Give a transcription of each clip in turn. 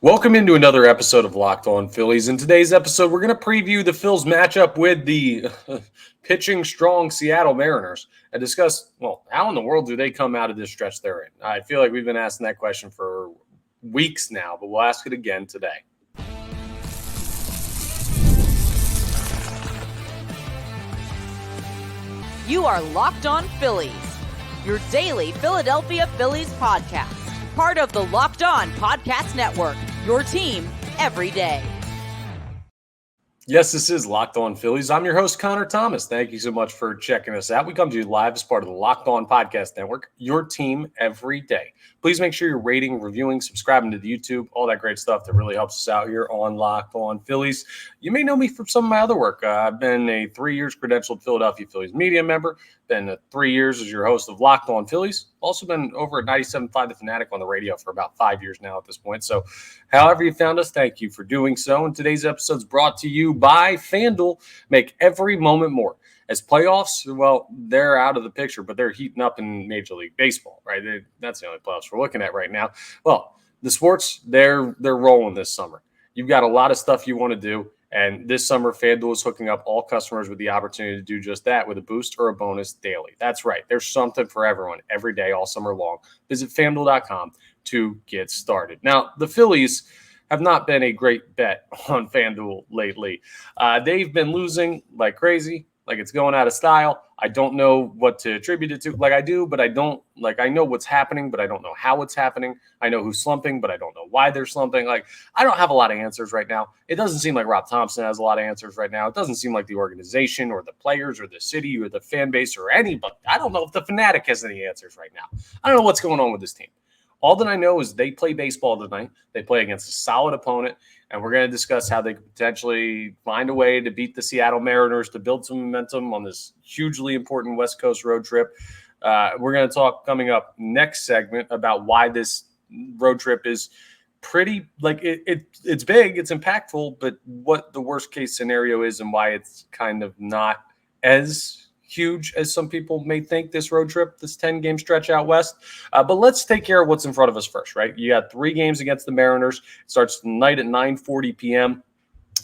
Welcome into another episode of Locked On Phillies. In today's episode, we're going to preview the Phils matchup with the pitching strong Seattle Mariners and discuss, how in the world do they come out of this stretch they're in? I feel like we've been asking that question for weeks now, but we'll ask it again today. You are Locked On Phillies, your daily Philadelphia Phillies podcast. Part of the Locked On Podcast Network, your team every day. Yes, this is Locked On Phillies. I'm your host, Connor Thomas. Thank you so much for checking us out. We come to you live as part of the Locked On Podcast Network, your team every day. Please make sure you're rating, reviewing, subscribing to the YouTube, all that great stuff that really helps us out here on Locked On Phillies. You may know me from some of my other work. I've been a 3 years credentialed Philadelphia Phillies media member, been 3 years as your host of Locked On Phillies. Also been over at 97.5 The Fanatic on the radio for about 5 years now at this point. So however you found us, thank you for doing so. And today's episode is brought to you by FanDuel. Make every moment more. As playoffs, they're out of the picture, but they're heating up in Major League Baseball, right? That's the only playoffs we're looking at right now. Well, the sports, they're rolling this summer. You've got a lot of stuff you want to do, and this summer, FanDuel is hooking up all customers with the opportunity to do just that with a boost or a bonus daily. That's right. There's something for everyone every day, all summer long. Visit FanDuel.com to get started. Now, the Phillies have not been a great bet on FanDuel lately. They've been losing like crazy. Like it's going out of style. I don't know what to attribute it to. Like I do, but I don't. Like I know what's happening, but I don't know how it's happening. I know who's slumping, but I don't know why they're slumping. Like I don't have a lot of answers right now. It doesn't seem like Rob Thompson has a lot of answers right now. It doesn't seem like the organization or the players or the city or the fan base or anybody. I don't know if the Fanatic has any answers right now. I don't know what's going on with this team. All that I know is they play baseball tonight. They play against a solid opponent, and we're going to discuss how they could potentially find a way to beat the Seattle Mariners to build some momentum on this hugely important West Coast road trip. We're going to talk coming up next segment about why this road trip is pretty it's big, it's impactful, but what the worst case scenario is and why it's kind of not as huge as some people may think this road trip, this 10-game stretch out west. But let's take care of what's in front of us first, right? You got 3 games against the Mariners. It starts tonight at 9:40 p.m.,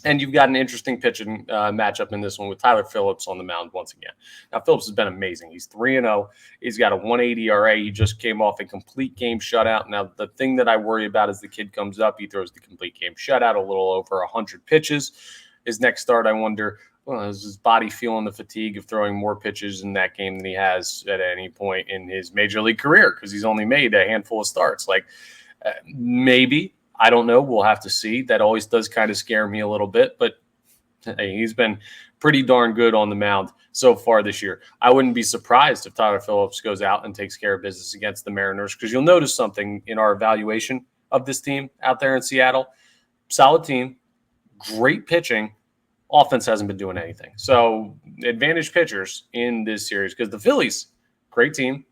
and you've got an interesting pitching matchup in this one with Tyler Phillips on the mound once again. Now, Phillips has been amazing. He's 3-0. He's got a 1.80 ERA. He just came off a complete game shutout. Now, the thing that I worry about is the kid comes up. He throws the complete game shutout, a little over 100 pitches. His next start, I wonder, is his body feeling the fatigue of throwing more pitches in that game than he has at any point in his major league career because he's only made a handful of starts. Maybe. I don't know. We'll have to see. That always does kind of scare me a little bit, but hey, he's been pretty darn good on the mound so far this year. I wouldn't be surprised if Tyler Phillips goes out and takes care of business against the Mariners because you'll notice something in our evaluation of this team out there in Seattle. Solid team, great pitching. Offense hasn't been doing anything. So advantage pitchers in this series because the Phillies, great team,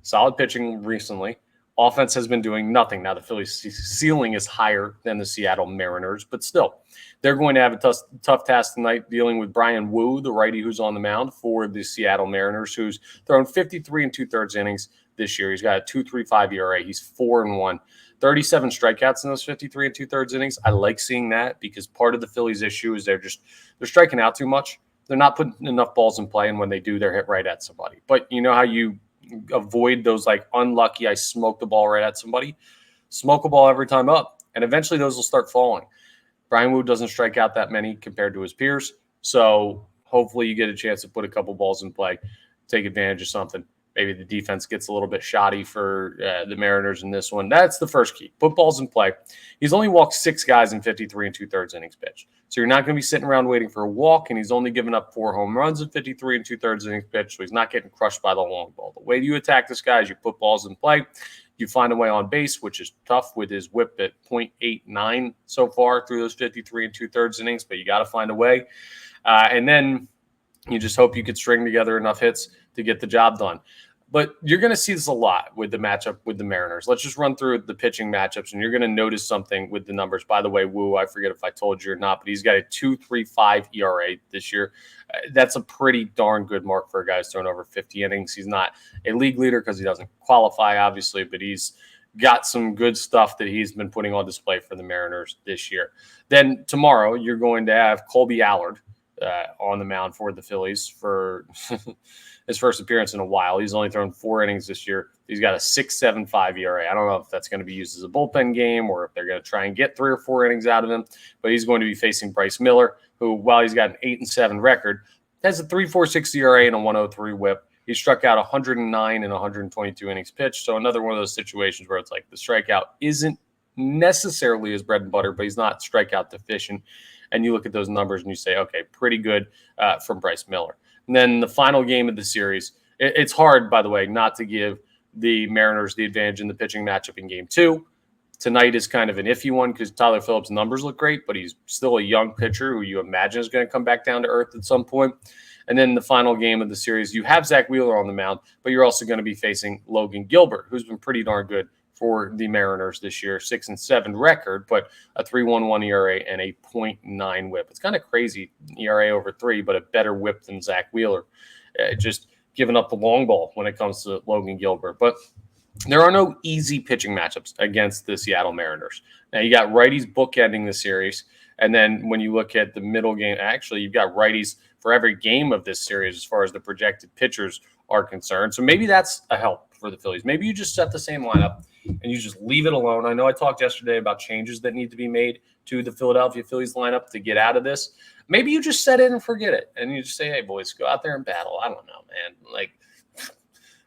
solid pitching recently. Offense has been doing nothing. Now the Phillies ceiling is higher than the Seattle Mariners, but still they're going to have a tough task tonight dealing with Brian Wu, the righty who's on the mound for the Seattle Mariners, who's thrown 53 2/3 innings this year. He's got a 2.35 ERA. He's 4-1. 37 strikeouts in those 53 2/3 innings. I like seeing that because part of the Phillies' issue is they're striking out too much. They're not putting enough balls in play, and when they do, they're hit right at somebody. But you know how you avoid those unlucky, I smoked the ball right at somebody? Smoke a ball every time up, and eventually those will start falling. Brian Wu doesn't strike out that many compared to his peers, so hopefully you get a chance to put a couple balls in play, take advantage of something. Maybe the defense gets a little bit shoddy for the Mariners in this one. That's the first key. Put balls in play. He's only walked 6 guys in 53 2/3 innings pitched. So you're not going to be sitting around waiting for a walk, and he's only given up 4 home runs in 53 2/3 innings pitched, so he's not getting crushed by the long ball. The way you attack this guy is you put balls in play. You find a way on base, which is tough with his whip at .89 so far through those 53 2/3 innings, but you got to find a way. And then you just hope you could string together enough hits to get the job done. But you're going to see this a lot with the matchup with the Mariners. Let's just run through the pitching matchups, and you're going to notice something with the numbers. By the way, Wu, I forget if I told you or not, but he's got a 2.35 ERA this year. That's a pretty darn good mark for a guy who's thrown over 50 innings. He's not a league leader because he doesn't qualify, obviously, but he's got some good stuff that he's been putting on display for the Mariners this year. Then tomorrow, you're going to have Colby Allard on the mound for the Phillies for his first appearance in a while. He's only thrown 4 innings this year. He's got a 6.75 ERA. I don't know if that's going to be used as a bullpen game or if they're going to try and get 3 or 4 innings out of him, but he's going to be facing Bryce Miller, who, while he's got an 8-7 record, has a 3.46 ERA and a 103 WHIP. He struck out 109 in 122 innings pitched. So another one of those situations where it's like the strikeout isn't necessarily his bread and butter, but he's not strikeout deficient. And you look at those numbers and you say, okay, pretty good from Bryce Miller. And then the final game of the series, it's hard, by the way, not to give the Mariners the advantage in the pitching matchup in game 2. Tonight is kind of an iffy one because Tyler Phillips' numbers look great, but he's still a young pitcher who you imagine is going to come back down to earth at some point. And then the final game of the series, you have Zach Wheeler on the mound, but you're also going to be facing Logan Gilbert, who's been pretty darn good for the Mariners this year. 6-7 record, but a 3.11 ERA and a 0.9 WHIP. It's kind of crazy, ERA over 3, but a better WHIP than Zach Wheeler. Just giving up the long ball when it comes to Logan Gilbert. But there are no easy pitching matchups against the Seattle Mariners. Now, you got righties bookending the series. And then when you look at the middle game, actually, you've got righties for every game of this series as far as the projected pitchers are concerned. So maybe that's a help for the Phillies. Maybe you just set the same lineup and you just leave it alone. I know I talked yesterday about changes that need to be made to the Philadelphia Phillies lineup to get out of this. Maybe you just set it and forget it. And you just say, hey, boys, go out there and battle. I don't know, man. Like,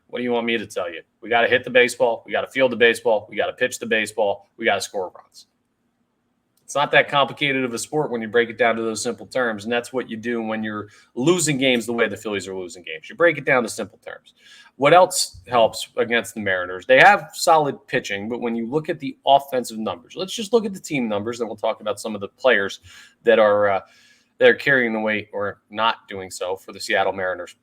what do you want me to tell you? We got to hit the baseball. We got to field the baseball. We got to pitch the baseball. We got to score runs. It's not that complicated of a sport when you break it down to those simple terms, and that's what you do when you're losing games the way the Phillies are losing games. You break it down to simple terms. What else helps against the Mariners? They have solid pitching, but when you look at the offensive numbers, let's just look at the team numbers, then we'll talk about some of the players that are carrying the weight or not doing so for the Seattle Mariners.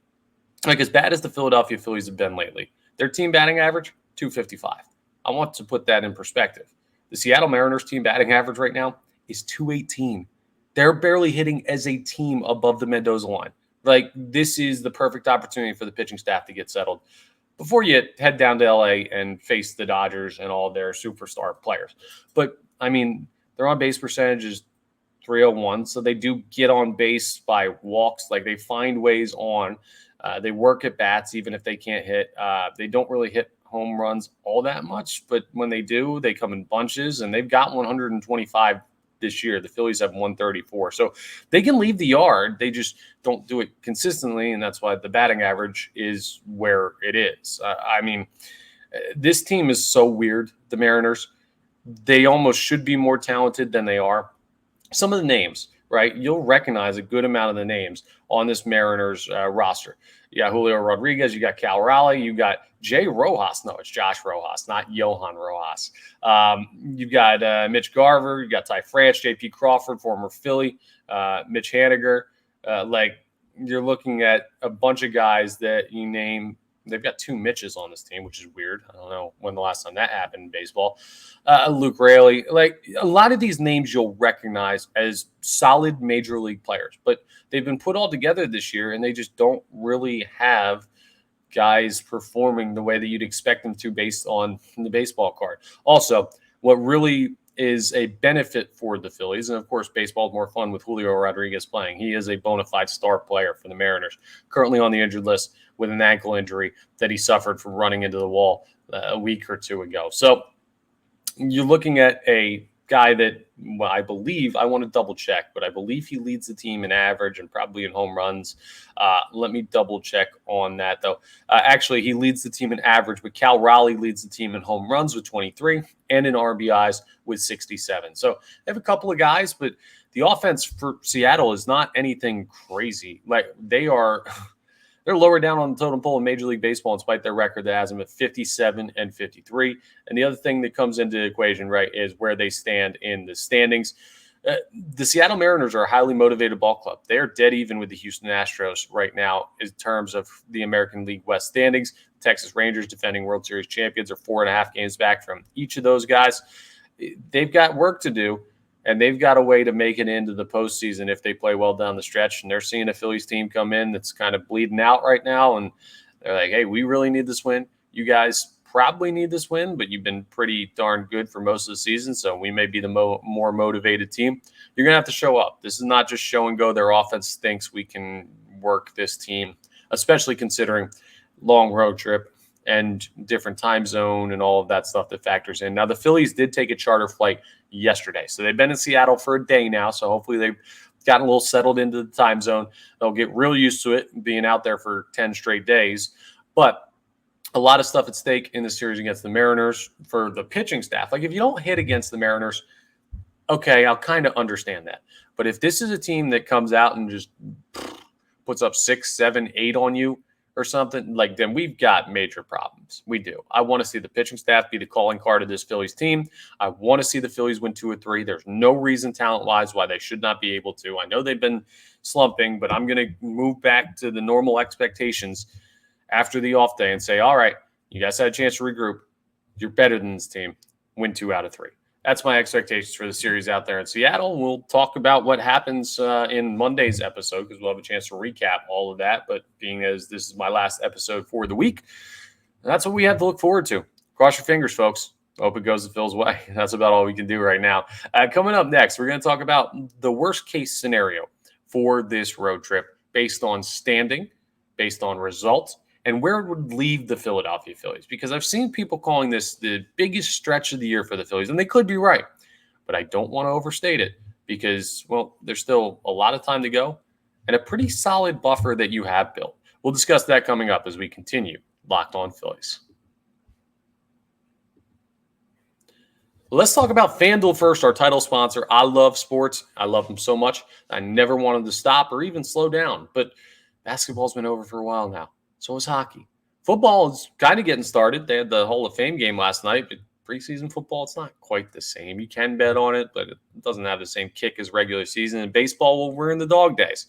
Like, as bad as the Philadelphia Phillies have been lately, their team batting average, 255. I want to put that in perspective. The Seattle Mariners team batting average right now is 218. They're barely hitting as a team above the Mendoza line. Like, this is the perfect opportunity for the pitching staff to get settled before you head down to LA and face the Dodgers and all their superstar players. But, I mean, their on-base percentage is 301, so they do get on base by walks. Like, they find ways on. They work at bats even if they can't hit. They don't really hit home runs all that much, but when they do, they come in bunches, and they've got 125 this year. The Phillies have 134. So they can leave the yard. They just don't do it consistently, and that's why the batting average is where it is. I mean, this team is so weird, the Mariners. They almost should be more talented than they are. Some of the names, right? You'll recognize a good amount of the names on this Mariners roster. You got Julio Rodriguez, you got Cal Raleigh, you got Jay Rojas. No, it's Josh Rojas, not Johan Rojas. You've got Mitch Garver, you got Ty France, J.P. Crawford, former Philly, Mitch Haniger. You're looking at a bunch of guys that you name. They've got 2 Mitches on this team, which is weird. I don't know when the last time that happened in baseball. Luke Raley. Like, a lot of these names you'll recognize as solid major league players, but they've been put all together this year, and they just don't really have guys performing the way that you'd expect them to based on the baseball card. Also, what really is a benefit for the Phillies, and of course, baseball is more fun with Julio Rodriguez playing. He is a bona fide star player for the Mariners, currently on the injured list with an ankle injury that he suffered from running into the wall a week or 2 ago. So you're looking at a guy that, well, I believe, I want to double check, but I believe he leads the team in average and probably in home runs. Let me double check on that, though. Actually, he leads the team in average, but Cal Raleigh leads the team in home runs with 23 and in RBIs with 67. So they have a couple of guys, but the offense for Seattle is not anything crazy. Like, they're lower down on the totem pole in Major League Baseball in spite of their record that has them at 57 and 53. And the other thing that comes into the equation, right, is where they stand in the standings. The Seattle Mariners are a highly motivated ball club. They are dead even with the Houston Astros right now in terms of the American League West standings. Texas Rangers, defending World Series champions, are 4.5 games back from each of those guys. They've got work to do. And they've got a way to make it into the postseason if they play well down the stretch. And they're seeing a Phillies team come in that's kind of bleeding out right now. And they're like, hey, we really need this win. You guys probably need this win, but you've been pretty darn good for most of the season, so we may be the more motivated team. You're going to have to show up. This is not just show and go. Their offense thinks we can work this team, especially considering long road trip and different time zone and all of that stuff that factors in. Now, the Phillies did take a charter flight yesterday, so they've been in Seattle for a day now, so hopefully they've gotten a little settled into the time zone. They'll get real used to it being out there for 10 straight days. But a lot of stuff at stake in the series against the Mariners for the pitching staff. Like, if you don't hit against the Mariners, okay, I'll kind of understand that. But if this is a team that comes out and just puts up 6, 7, 8 on you or something, like, then we've got major problems. We do. I want to see the pitching staff be the calling card of this Phillies team. I want to see the Phillies win 2 or 3. There's no reason talent-wise why they should not be able to. I know they've been slumping, but I'm going to move back to the normal expectations after the off day and say, all right, you guys had a chance to regroup. You're better than this team. Win 2 out of 3. That's my expectations for the series out there in Seattle. We'll talk about what happens in Monday's episode because we'll have a chance to recap all of that. But being as this is my last episode for the week, that's what we have to look forward to. Cross your fingers, folks. Hope it goes the Phil's way. That's about all we can do right now. Coming up next, we're going to talk about the worst case scenario for this road trip based on standing, based on results, and where it would leave the Philadelphia Phillies. Because I've seen people calling this the biggest stretch of the year for the Phillies, and they could be right. But I don't want to overstate it because, well, there's still a lot of time to go and a pretty solid buffer that you have built. We'll discuss that coming up as we continue Locked On Phillies. Let's talk about FanDuel first, our title sponsor. I love sports. I love them so much. I never wanted to stop or even slow down. But basketball's been over for a while now. So is hockey. Football is kind of getting started. They had the Hall of Fame game last night, but preseason football, it's not quite the same. You can bet on it, but it doesn't have the same kick as regular season. And baseball, well, we're in the dog days.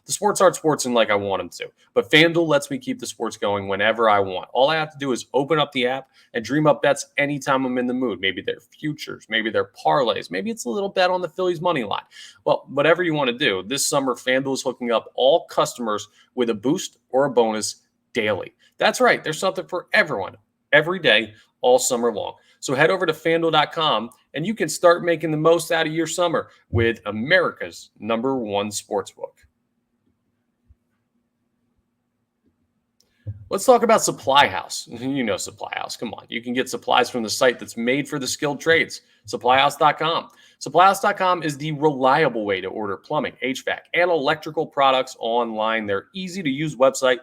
The sports aren't sportsing like I want them to. But FanDuel lets me keep the sports going whenever I want. All I have to do is open up the app and dream up bets anytime I'm in the mood. Maybe they're futures. Maybe they're parlays. Maybe it's a little bet on the Phillies money line. Well, whatever you want to do. This summer, FanDuel is hooking up all customers with a boost or a bonus daily. That's right. There's something for everyone every day, all summer long. So head over to FanDuel.com and you can start making the most out of your summer with America's #1 sportsbook. Let's talk about Supply House. You know Supply House. Come on. You can get supplies from the site that's made for the skilled trades, SupplyHouse.com. SupplyHouse.com is the reliable way to order plumbing, HVAC, and electrical products online. They're easy-to-use website.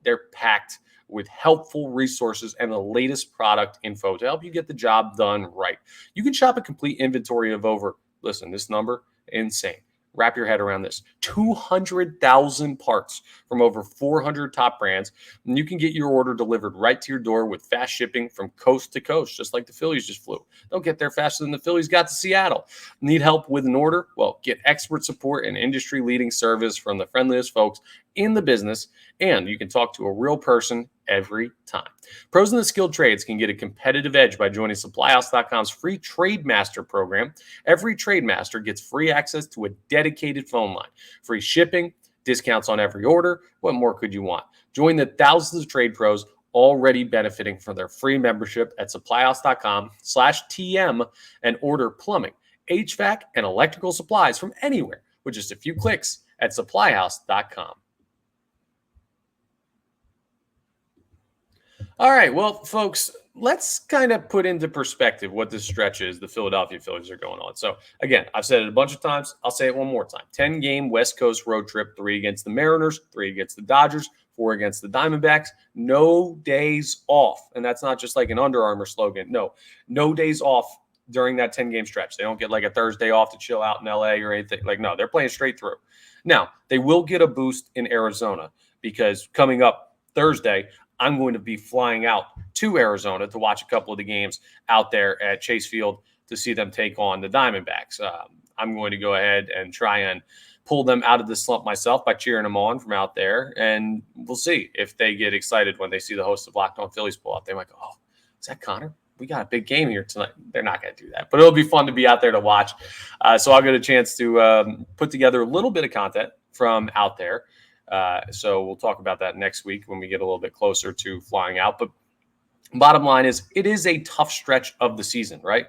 They're packed with helpful resources and the latest product info to help you get the job done right. You can shop a complete inventory of over, listen, this number, insane. Wrap your head around this. 200,000 parts from over 400 top brands. And you can get your order delivered right to your door with fast shipping from coast to coast, just like the Phillies just flew. They'll get there faster than the Phillies got to Seattle. Need help with an order? Well, get expert support and industry-leading service from the friendliest folks in the business, and you can talk to a real person every time. Pros in the skilled trades can get a competitive edge by joining SupplyHouse.com's free Trade Master program. Every Trade Master gets free access to a dedicated phone line, free shipping, discounts on every order. What more could you want? Join the thousands of trade pros already benefiting from their free membership at SupplyHouse.com/TM and order plumbing, HVAC, and electrical supplies from anywhere with just a few clicks at SupplyHouse.com. All right, well, folks, let's kind of put into perspective what this stretch is the Philadelphia Phillies are going on. So, again, I've said it a bunch of times. I'll say it one more time. 10-game West Coast road trip, 3 against the Mariners, 3 against the Dodgers, 4 against the Diamondbacks. No days off. And that's not just like an Under Armour slogan. No days off during that 10-game stretch. They don't get like a Thursday off to chill out in L.A. or anything. Like, no, they're playing straight through. Now, they will get a boost in Arizona because coming up Thursday, I'm going to be flying out to Arizona to watch a couple of the games out there at Chase Field to see them take on the Diamondbacks. I'm going to go ahead and try and pull them out of the slump myself by cheering them on from out there. And we'll see if they get excited when they see the host of Locked On Phillies pull out. They might go, oh, is that Connor? We got a big game here tonight. They're not going to do that, but it'll be fun to be out there to watch. So I'll get a chance to put together a little bit of content from out there. So we'll talk about that next week when we get a little bit closer to flying out. But Bottom line is, it is a tough stretch of the season, right?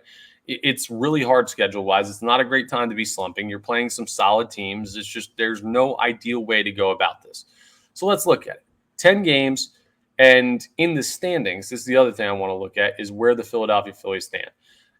It's really hard schedule-wise. It's not a great time to be slumping. You're playing some solid teams. It's just there's no ideal way to go about this. So let's look at it. 10 games, and in the standings, this is the other thing I want to look at, is where the Philadelphia Phillies stand.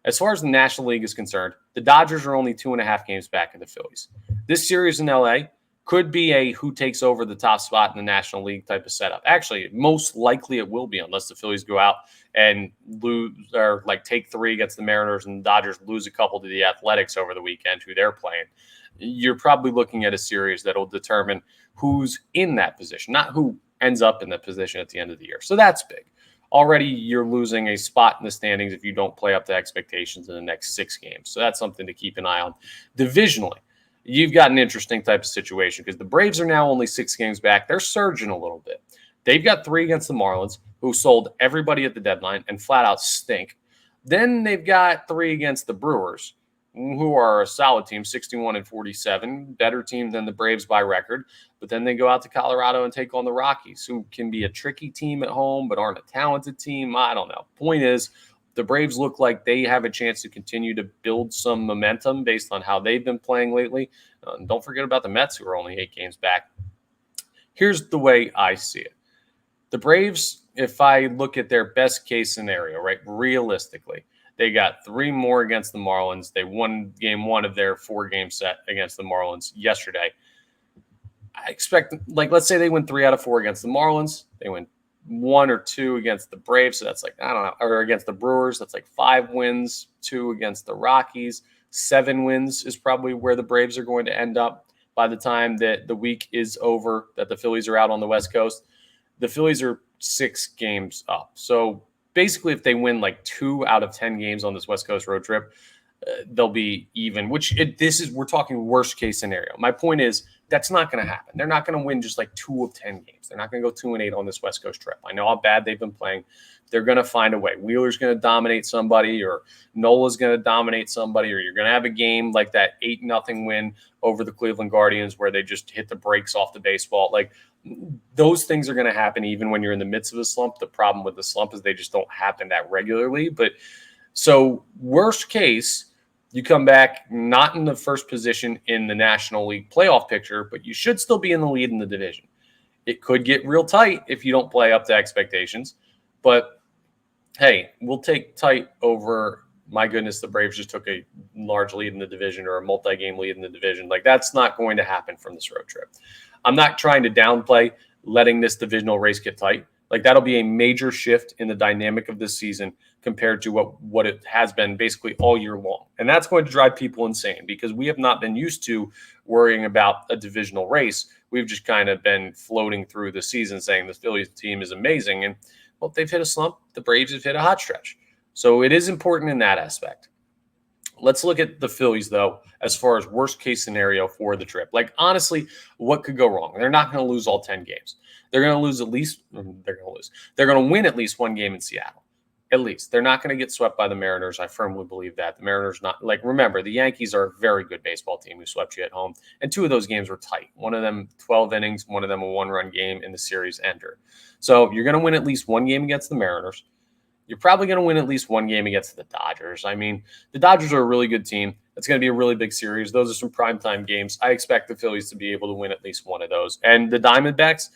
As far as the National League is concerned, the Dodgers are only 2.5 games back of the Phillies. This series in LA could be a who takes over the top spot in the National League type of setup. Actually, most likely it will be, unless the Phillies go out and lose or like take 3 against the Mariners and the Dodgers lose a couple to the Athletics over the weekend, who they're playing. You're probably looking at a series that will determine who's in that position, not who ends up in that position at the end of the year. So that's big. Already you're losing a spot in the standings if you don't play up to expectations in the next 6 games. So that's something to keep an eye on. Divisionally, you've got an interesting type of situation because the Braves are now only 6 games back. They're surging a little bit. They've got 3 against the Marlins, who sold everybody at the deadline and flat out stink. Then they've got 3 against the Brewers, who are a solid team, 61-47, better team than the Braves by record. But then they go out to Colorado and take on the Rockies, who can be a tricky team at home but aren't a talented team. I don't know. Point is, the Braves look like they have a chance to continue to build some momentum based on how they've been playing lately. Don't forget about the Mets, who are only 8 games back. Here's the way I see it. The Braves, if I look at their best case scenario, right, realistically, they got 3 more against the Marlins. They won game 1 of their 4-game set against the Marlins yesterday. I expect, like, let's say they win 3 out of 4 against the Marlins. They win 1 or 2 against the Braves. So that's like, I don't know, or against the Brewers. That's like 5 wins, 2 against the Rockies. 7 wins is probably where the Braves are going to end up by the time that the week is over, that the Phillies are out on the West Coast. The Phillies are 6 games up. So basically, if they win like 2 out of 10 games on this West Coast road trip, they'll be even, we're talking worst case scenario. My point is, that's not going to happen. They're not going to win just like 2 of 10 games. They're not going to go 2-8 on this West Coast trip. I know how bad they've been playing. They're going to find a way. Wheeler's going to dominate somebody, or Nola's going to dominate somebody, or you're going to have a game like that 8-0 win over the Cleveland Guardians where they just hit the brakes off the baseball. Like, those things are going to happen even when you're in the midst of a slump. The problem with the slump is they just don't happen that regularly. But so worst case, you come back not in the first position in the National League playoff picture, but you should still be in the lead in the division. It could get real tight if you don't play up to expectations. But, hey, we'll take tight over, my goodness, the Braves just took a large lead in the division or a multi-game lead in the division. Like, that's not going to happen from this road trip. I'm not trying to downplay letting this divisional race get tight. Like, that'll be a major shift in the dynamic of this season compared to what it has been basically all year long. And that's going to drive people insane because we have not been used to worrying about a divisional race. We've just kind of been floating through the season saying the Phillies team is amazing. And, well, they've hit a slump. The Braves have hit a hot stretch. So it is important in that aspect. Let's look at the Phillies, though, as far as worst case scenario for the trip. Like, honestly, what could go wrong? They're not going to lose all 10 games. They're going to lose at least – they're going to win at least 1 game in Seattle. At least. They're not going to get swept by the Mariners. I firmly believe that. The Mariners not – like, remember, the Yankees are a very good baseball team who swept you at home, and 2 of those games were tight. One of them 12 innings, one of them a 1-run game in the series ender. So you're going to win at least 1 game against the Mariners. You're probably going to win at least 1 game against the Dodgers. I mean, the Dodgers are a really good team. It's going to be a really big series. Those are some primetime games. I expect the Phillies to be able to win at least 1 of those. And the Diamondbacks,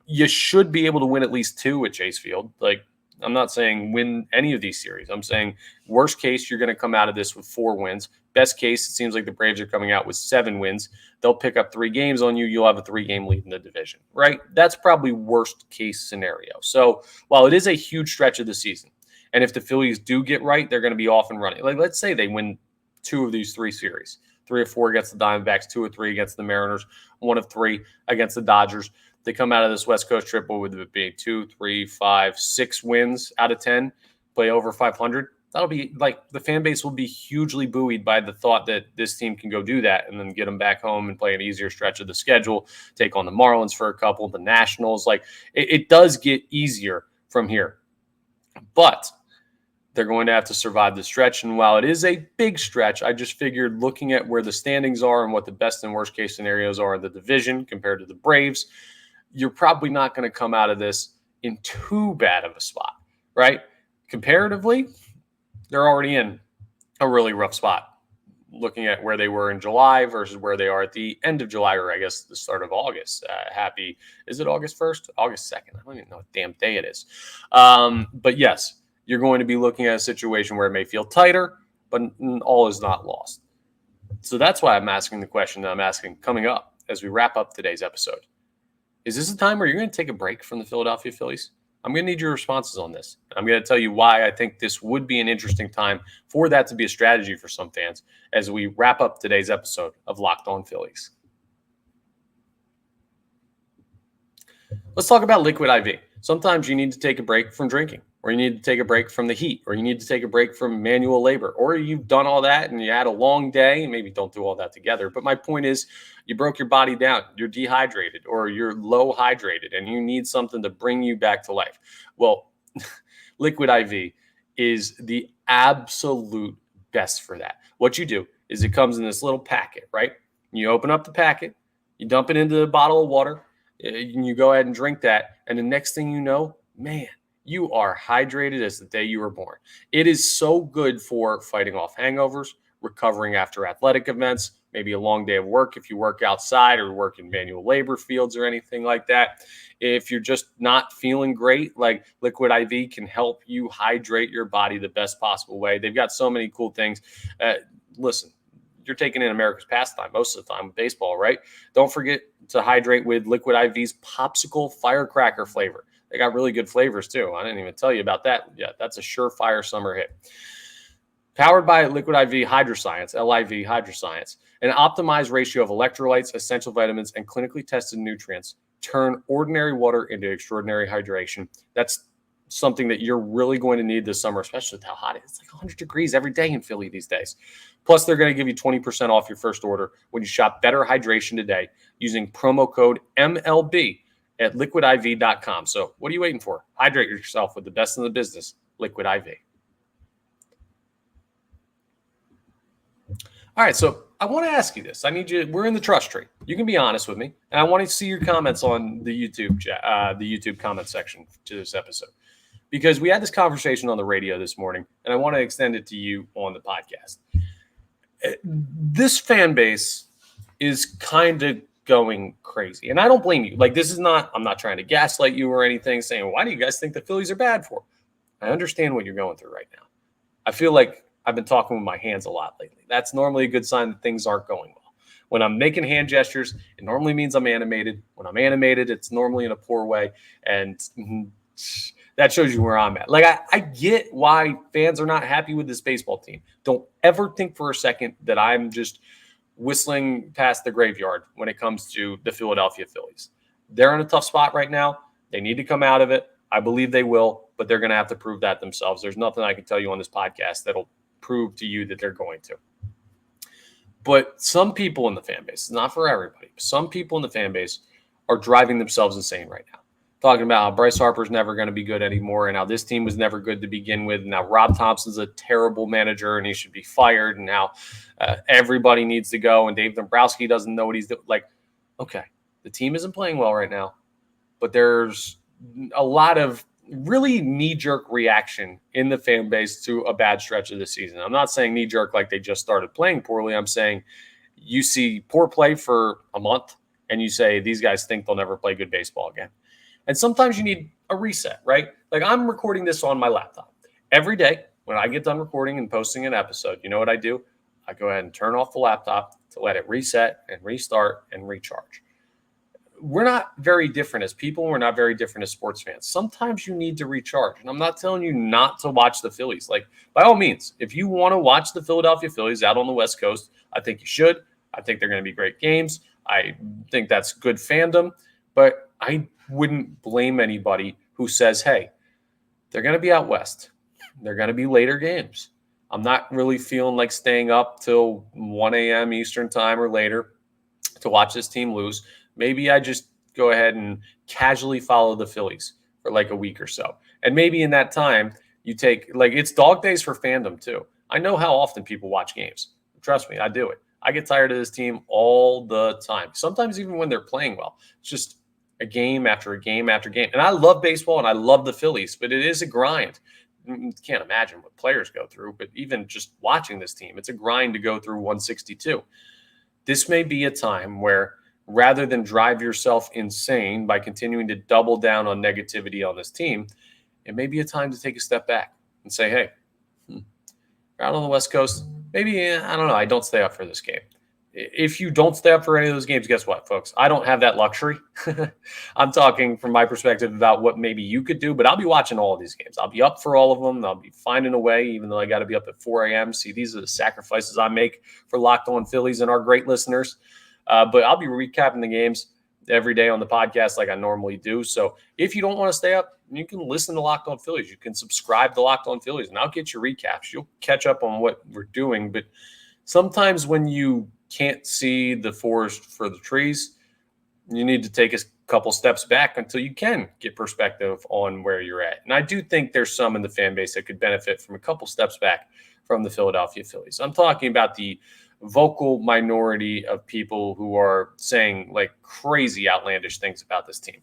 you should be able to win at least 2 at Chase Field. Like, I'm not saying win any of these series. I'm saying worst case, you're going to come out of this with 4 wins. Best case, it seems like the Braves are coming out with 7 wins. They'll pick up 3 games on you. You'll have a 3-game lead in the division, right? That's probably worst case scenario. So while it is a huge stretch of the season, and if the Phillies do get right, they're going to be off and running. Like, let's say they win 2 of these 3 series, 3 or 4 against the Diamondbacks, 2 or 3 against the Mariners, 1 of 3 against the Dodgers. They come out of this West Coast trip, what would it be? 2, 3, 5, 6 wins out of 10, play over 500. That'll be like the fan base will be hugely buoyed by the thought that this team can go do that and then get them back home and play an easier stretch of the schedule, take on the Marlins for a couple, the Nationals. Like it does get easier from here. But they're going to have to survive the stretch. And while it is a big stretch, I just figured looking at where the standings are and what the best and worst case scenarios are in the division compared to the Braves, you're probably not going to come out of this in too bad of a spot, right? Comparatively, they're already in a really rough spot. Looking at where they were in July versus where they are at the end of July, or I guess the start of August. Is it August 1st? August 2nd? I don't even know what damn day it is. But yes, you're going to be looking at a situation where it may feel tighter, but all is not lost. So that's why I'm asking the question that I'm asking coming up as we wrap up today's episode. Is this a time where you're going to take a break from the Philadelphia Phillies? I'm going to need your responses on this. I'm going to tell you why I think this would be an interesting time for that to be a strategy for some fans as we wrap up today's episode of Locked On Phillies. Let's talk about liquid IV. Sometimes you need to take a break from drinking, or you need to take a break from the heat, or you need to take a break from manual labor, or you've done all that and you had a long day, and maybe don't do all that together. But my point is, you broke your body down, you're dehydrated, or you're low hydrated, and you need something to bring you back to life. Well, liquid IV is the absolute best for that. What you do is it comes in this little packet, right? You open up the packet, you dump it into a bottle of water, and you go ahead and drink that. And the next thing you know, man, you are hydrated as the day you were born. It is so good for fighting off hangovers, recovering after athletic events, maybe a long day of work if you work outside or work in manual labor fields or anything like that. If you're just not feeling great, like liquid IV can help you hydrate your body the best possible way. They've got so many cool things. Listen, you're taking in America's pastime most of the time with baseball, right? Don't forget to hydrate with Liquid IV's popsicle firecracker flavor. They got really good flavors too. I didn't even tell you about that yet. That's a surefire summer hit. Powered by Liquid IV Hydroscience, LIV Hydroscience, an optimized ratio of electrolytes, essential vitamins, and clinically tested nutrients turn ordinary water into extraordinary hydration. That's something that you're really going to need this summer, especially with how hot it is. It's like 100 degrees every day in Philly these days. Plus, they're going to give you 20% off your first order when you shop Better Hydration today using promo code MLB at liquidiv.com. So what are you waiting for? Hydrate yourself with the best in the business, Liquid IV. All right, so I want to ask you this. We're in the trust tree. You can be honest with me, and I want to see your comments on the YouTube comment section to this episode, because we had this conversation on the radio this morning, and I want to extend it to you on the podcast. This fan base is kind of going crazy, and I don't blame you. Like, I'm not trying to gaslight you or anything, saying, why do you guys think the Phillies are bad for? I understand what you're going through right now. I feel like I've been talking with my hands a lot lately. That's normally a good sign that things aren't going well. When I'm making hand gestures, it normally means I'm animated. When I'm animated, it's normally in a poor way. And that shows you where I'm at. Like, I get why fans are not happy with this baseball team. Don't ever think for a second that I'm just whistling past the graveyard when it comes to the Philadelphia Phillies. They're in a tough spot right now. They need to come out of it. I believe they will, but they're going to have to prove that themselves. There's nothing I can tell you on this podcast that'll prove to you that they're going to. But some people in the fan base, not for everybody, but some people in the fan base are driving themselves insane right now. Talking about how Bryce Harper's never going to be good anymore, and how this team was never good to begin with, and now Rob Thompson's a terrible manager and he should be fired, and now everybody needs to go, and Dave Dombrowski doesn't know what he's doing. Like, okay, the team isn't playing well right now, but there's a lot of really knee-jerk reaction in the fan base to a bad stretch of the season. I'm not saying knee-jerk like they just started playing poorly. I'm saying you see poor play for a month and you say these guys think they'll never play good baseball again. And sometimes you need a reset, right? Like, I'm recording this on my laptop. Every day when I get done recording and posting an episode, you know what I do? I go ahead and turn off the laptop to let it reset and restart and recharge. We're not very different as people. We're not very different as sports fans. Sometimes you need to recharge. And I'm not telling you not to watch the Phillies. Like, by all means, if you want to watch the Philadelphia Phillies out on the West Coast, I think you should. I think they're going to be great games. I think that's good fandom. But I wouldn't blame anybody who says, hey, they're going to be out West. They're going to be later games. I'm not really feeling like staying up till 1 a.m. Eastern time or later to watch this team lose. Maybe I just go ahead and casually follow the Phillies for like a week or so. And maybe in that time, you take, like, it's dog days for fandom too. I know how often people watch games. Trust me, I do it. I get tired of this team all the time. Sometimes even when they're playing well. game after a game after game. And I love baseball and I love the Phillies, but it is a grind. You can't imagine what players go through, but even just watching this team, it's a grind to go through 162. This may be a time where rather than drive yourself insane by continuing to double down on negativity on this team, it may be a time to take a step back and say, hey, out on the West Coast, maybe, I don't know, I don't stay up for this game. If you don't stay up for any of those games, guess what, folks? I don't have that luxury. I'm talking from my perspective about what maybe you could do, but I'll be watching all of these games. I'll be up for all of them. I'll be finding a way, even though I got to be up at 4 a.m. See, these are the sacrifices I make for Locked On Phillies and our great listeners. But I'll be recapping the games every day on the podcast like I normally do. So if you don't want to stay up, you can listen to Locked On Phillies. You can subscribe to Locked On Phillies, and I'll get your recaps. You'll catch up on what we're doing. But sometimes when you can't see the forest for the trees, you need to take a couple steps back until you can get perspective on where you're at. And I do think there's some in the fan base that could benefit from a couple steps back from the Philadelphia Phillies. I'm talking about the vocal minority of people who are saying like crazy outlandish things about this team,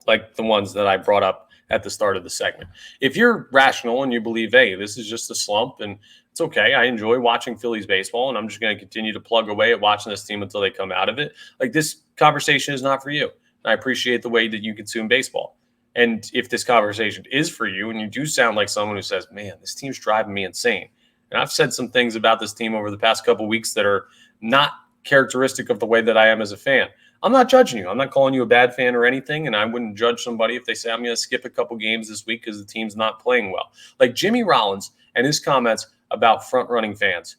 like the ones that I brought up at the start of the segment. If you're rational and you believe, hey, this is just a slump and it's okay, I enjoy watching Phillies baseball and I'm just going to continue to plug away at watching this team until they come out of it, like this conversation is not for you. I appreciate the way that you consume baseball. And if this conversation is for you and you do sound like someone who says, man, this team's driving me insane, and I've said some things about this team over the past couple of weeks that are not characteristic of the way that I am as a fan, I'm not judging you. I'm not calling you a bad fan or anything, and I wouldn't judge somebody if they say I'm going to skip a couple games this week because the team's not playing well. Like Jimmy Rollins and his comments about front-running fans,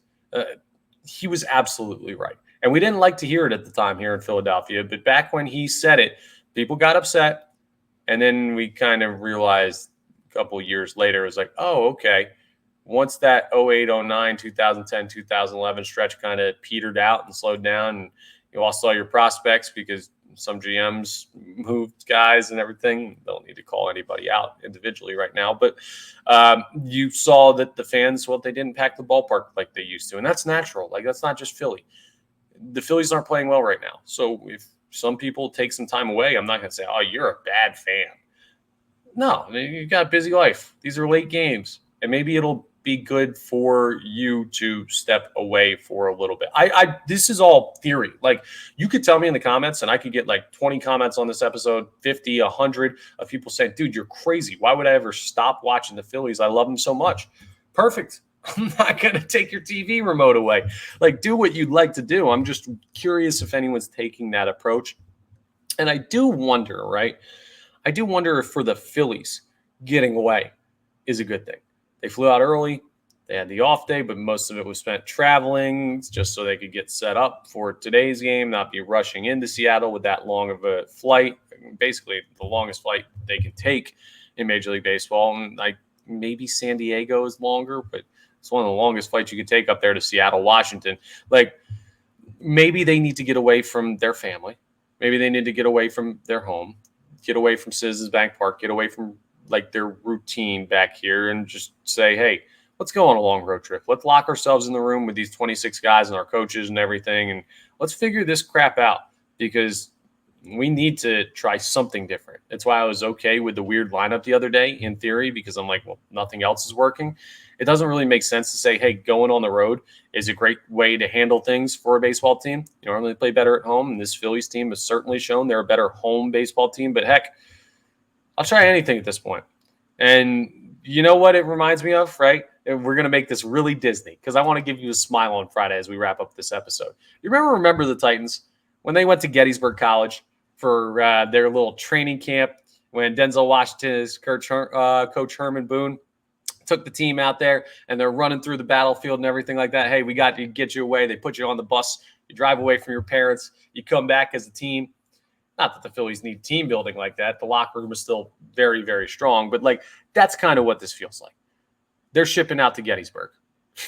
he was absolutely right. And we didn't like to hear it at the time here in Philadelphia, but back when he said it, people got upset, and then we kind of realized a couple of years later, it was like, oh, okay. Once that 08, 09, 2010, 2011 stretch kind of petered out and slowed down, and you all saw your prospects because some GMs moved guys and everything. Don't need to call anybody out individually right now, but you saw that the fans, well, they didn't pack the ballpark like they used to, and that's natural. Like, that's not just Philly. The Phillies aren't playing well right now. So if some people take some time away, I'm not going to say, oh, you're a bad fan. No, you've got a busy life. These are late games, and maybe it'll be good for you to step away for a little bit. This is all theory. Like, you could tell me in the comments, and I could get like 20 comments on this episode, 50, 100 of people saying, dude, you're crazy. Why would I ever stop watching the Phillies? I love them so much. Perfect. I'm not going to take your TV remote away. Like, do what you'd like to do. I'm just curious if anyone's taking that approach. And I do wonder, right? I do wonder if for the Phillies, getting away is a good thing. They flew out early. They had the off day, but most of it was spent traveling just so they could get set up for today's game, not be rushing into Seattle with that long of a flight. Basically, the longest flight they can take in Major League Baseball. And like maybe San Diego is longer, but it's one of the longest flights you could take up there to Seattle, Washington. Like, maybe they need to get away from their family. Maybe they need to get away from their home, get away from Citizens Bank Park, get away from like their routine back here and just say, hey, let's go on a long road trip. Let's lock ourselves in the room with these 26 guys and our coaches and everything, and let's figure this crap out because we need to try something different. That's why I was okay with the weird lineup the other day in theory, because I'm like, well, nothing else is working. It doesn't really make sense to say, hey, going on the road is a great way to handle things for a baseball team. You normally play better at home, and this Phillies team has certainly shown they're a better home baseball team, but heck, I'll try anything at this point. And you know what it reminds me of, right? And we're going to make this really Disney because I want to give you a smile on Friday as we wrap up this episode. You remember the Titans when they went to Gettysburg College for their little training camp when Denzel Washington, his Coach Herman Boone, took the team out there and they're running through the battlefield and everything like that. Hey, we got to get you away. They put you on the bus. You drive away from your parents. You come back as a team. Not that the Phillies need team building like that. The locker room is still very, very strong. But, like, that's kind of what this feels like. They're shipping out to Gettysburg.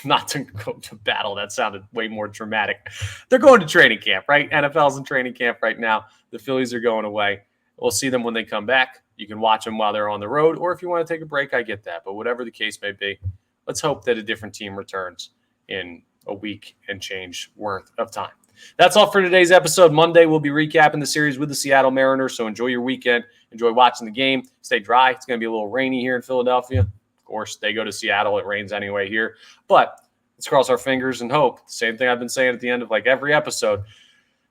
Not to go to battle. That sounded way more dramatic. They're going to training camp, right? NFL's in training camp right now. The Phillies are going away. We'll see them when they come back. You can watch them while they're on the road. Or if you want to take a break, I get that. But whatever the case may be, let's hope that a different team returns in a week and change worth of time. That's all for today's episode. Monday, we'll be recapping the series with the Seattle Mariners, so enjoy your weekend. Enjoy watching the game. Stay dry. It's going to be a little rainy here in Philadelphia. Of course, they go to Seattle. It rains anyway here. But let's cross our fingers and hope. Same thing I've been saying at the end of like every episode,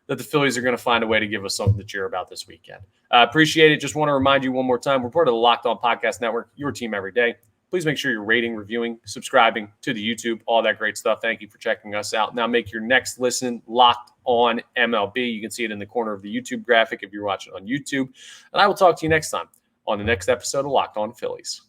that the Phillies are going to find a way to give us something to cheer about this weekend. Appreciate it. Just want to remind you one more time, we're part of the Locked On Podcast Network, your team every day. Please make sure you're rating, reviewing, subscribing to the YouTube, all that great stuff. Thank you for checking us out. Now make your next listen Locked On MLB. You can see it in the corner of the YouTube graphic if you're watching on YouTube. And I will talk to you next time on the next episode of Locked On Phillies.